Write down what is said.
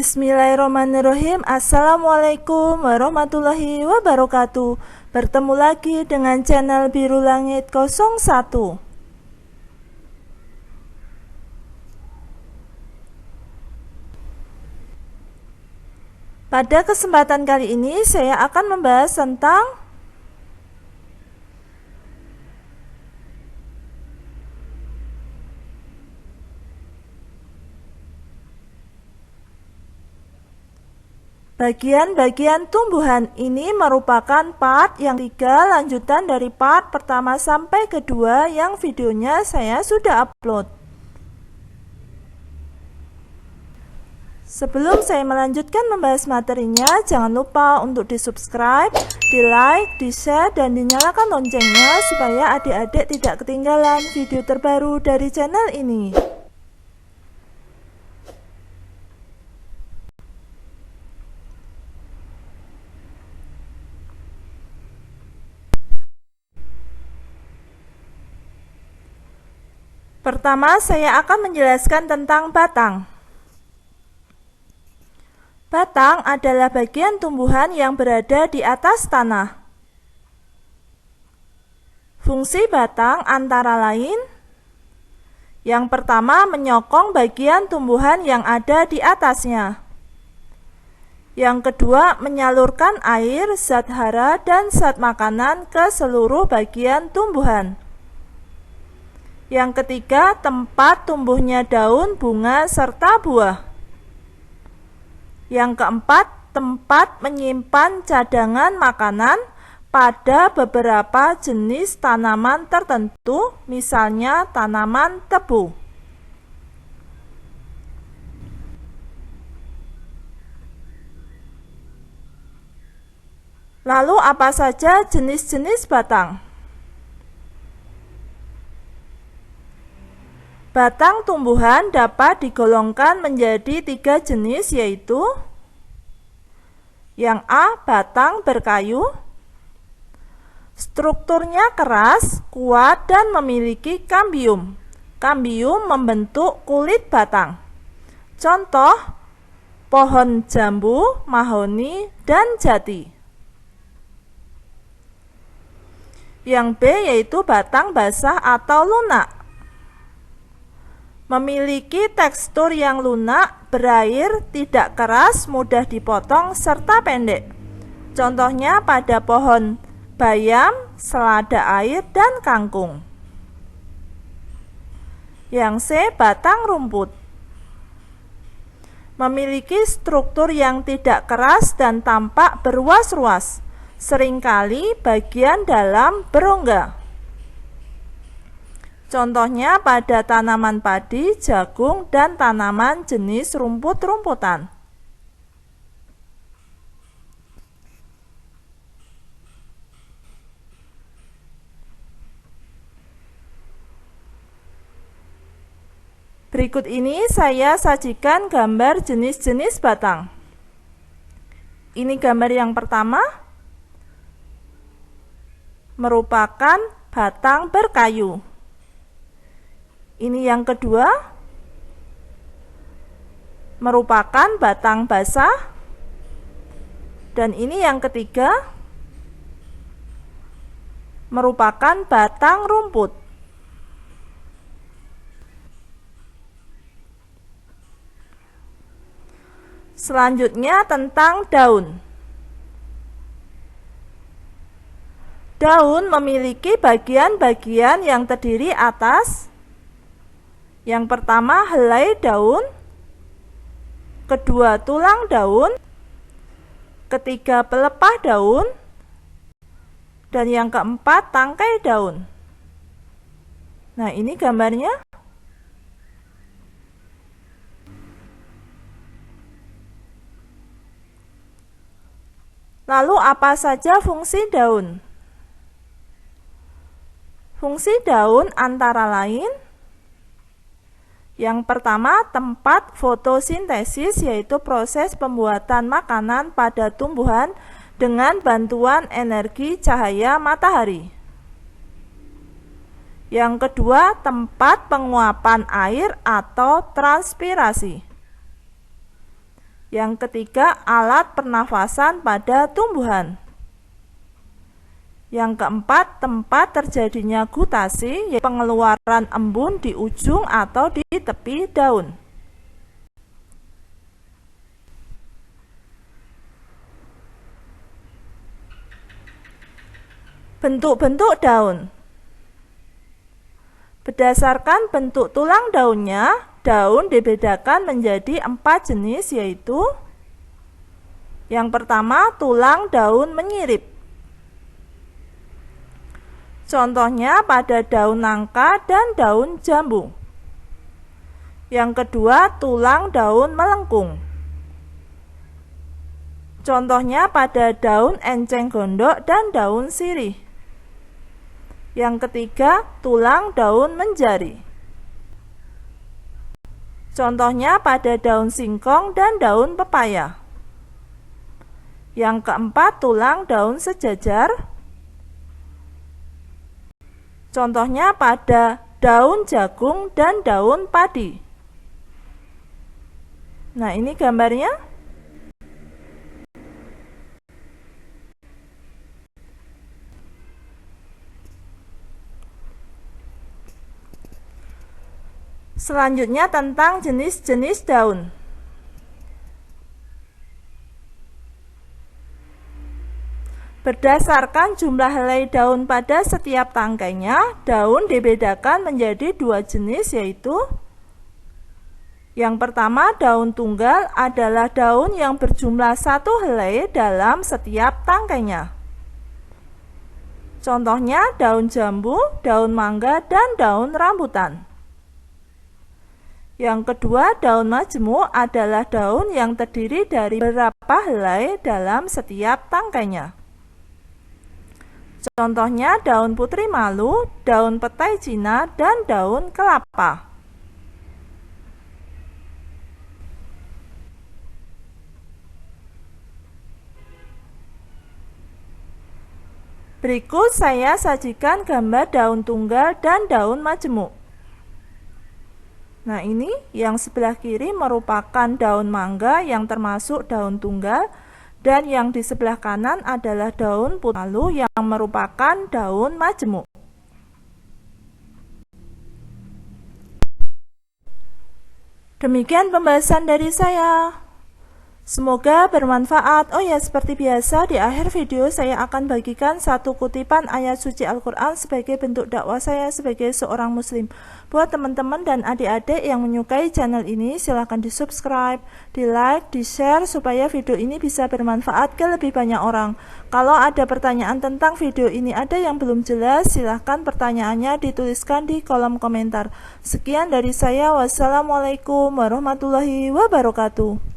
Bismillahirrahmanirrahim. Assalamualaikum warahmatullahi wabarakatuh. Bertemu lagi dengan channel Biru Langit 01. Pada kesempatan kali ini saya akan membahas tentang bagian-bagian tumbuhan. Ini merupakan part yang 3 lanjutan dari part pertama sampai kedua yang videonya saya sudah upload. Sebelum saya melanjutkan membahas materinya, jangan lupa untuk di subscribe, di like, di share, dan dinyalakan loncengnya supaya adik-adik tidak ketinggalan video terbaru dari channel ini. Pertama, saya akan menjelaskan tentang batang. Batang adalah bagian tumbuhan yang berada di atas tanah. Fungsi batang antara lain: yang pertama, menyokong bagian tumbuhan yang ada di atasnya. Yang kedua, menyalurkan air, zat hara, dan zat makanan ke seluruh bagian tumbuhan. Yang ketiga, tempat tumbuhnya daun, bunga, serta buah. Yang keempat, tempat menyimpan cadangan makanan pada beberapa jenis tanaman tertentu, misalnya tanaman tebu. Lalu apa saja jenis-jenis batang? Batang tumbuhan dapat digolongkan menjadi 3 jenis, yaitu yang A. Batang berkayu. Strukturnya keras, kuat, dan memiliki kambium. Kambium membentuk kulit batang. Contoh: pohon jambu, mahoni, dan jati. Yang B yaitu batang basah atau lunak. Memiliki tekstur yang lunak, berair, tidak keras, mudah dipotong, serta pendek. Contohnya pada pohon bayam, selada air, dan kangkung. Yang C. Batang rumput. Memiliki struktur yang tidak keras dan tampak beruas-ruas, seringkali bagian dalam berongga. Contohnya pada tanaman padi, jagung, dan tanaman jenis rumput-rumputan. Berikut ini saya sajikan gambar jenis-jenis batang. Ini gambar yang pertama, merupakan batang berkayu. Ini yang kedua, merupakan batang basah. Dan ini yang ketiga, merupakan batang rumput. Selanjutnya tentang daun. Daun memiliki bagian-bagian yang terdiri atas: yang pertama, helai daun. Kedua, tulang daun. Ketiga, pelepah daun. Dan yang keempat, tangkai daun. Nah, ini gambarnya. Lalu apa saja fungsi daun? Fungsi daun antara lain: yang pertama, tempat fotosintesis, yaitu proses pembuatan makanan pada tumbuhan dengan bantuan energi cahaya matahari. Yang kedua, tempat penguapan air atau transpirasi. Yang ketiga, alat pernafasan pada tumbuhan. Yang keempat, tempat terjadinya gutasi, yaitu pengeluaran embun di ujung atau di tepi daun. Bentuk-bentuk daun. Berdasarkan bentuk tulang daunnya, daun dibedakan menjadi 4 jenis, yaitu yang pertama, tulang daun menyirip. Contohnya pada daun nangka dan daun jambu. Yang kedua, tulang daun melengkung. Contohnya pada daun enceng gondok dan daun sirih. Yang ketiga, tulang daun menjari. Contohnya pada daun singkong dan daun pepaya. Yang keempat, tulang daun sejajar. Contohnya pada daun jagung dan daun padi. Nah, ini gambarnya. Selanjutnya tentang jenis-jenis daun. Berdasarkan jumlah helai daun pada setiap tangkainya, daun dibedakan menjadi 2 jenis, yaitu yang pertama, daun tunggal adalah daun yang berjumlah 1 helai dalam setiap tangkainya. Contohnya daun jambu, daun mangga, dan daun rambutan. Yang kedua, daun majemuk adalah daun yang terdiri dari beberapa helai dalam setiap tangkainya. Contohnya daun putri malu, daun petai Cina, dan daun kelapa. Berikut saya sajikan gambar daun tunggal dan daun majemuk. Nah, ini yang sebelah kiri merupakan daun mangga yang termasuk daun tunggal, dan yang di sebelah kanan adalah daun putri malu yang merupakan daun majemuk. Demikian pembahasan dari saya. Semoga bermanfaat. Oh ya, seperti biasa di akhir video saya akan bagikan satu kutipan ayat suci Al-Quran sebagai bentuk dakwah saya sebagai seorang muslim. Buat teman-teman dan adik-adik yang menyukai channel ini, silahkan di subscribe, di like, di share supaya video ini bisa bermanfaat ke lebih banyak orang. Kalau ada pertanyaan tentang video ini ada yang belum jelas, silahkan pertanyaannya dituliskan di kolom komentar. Sekian dari saya. Wassalamualaikum warahmatullahi wabarakatuh.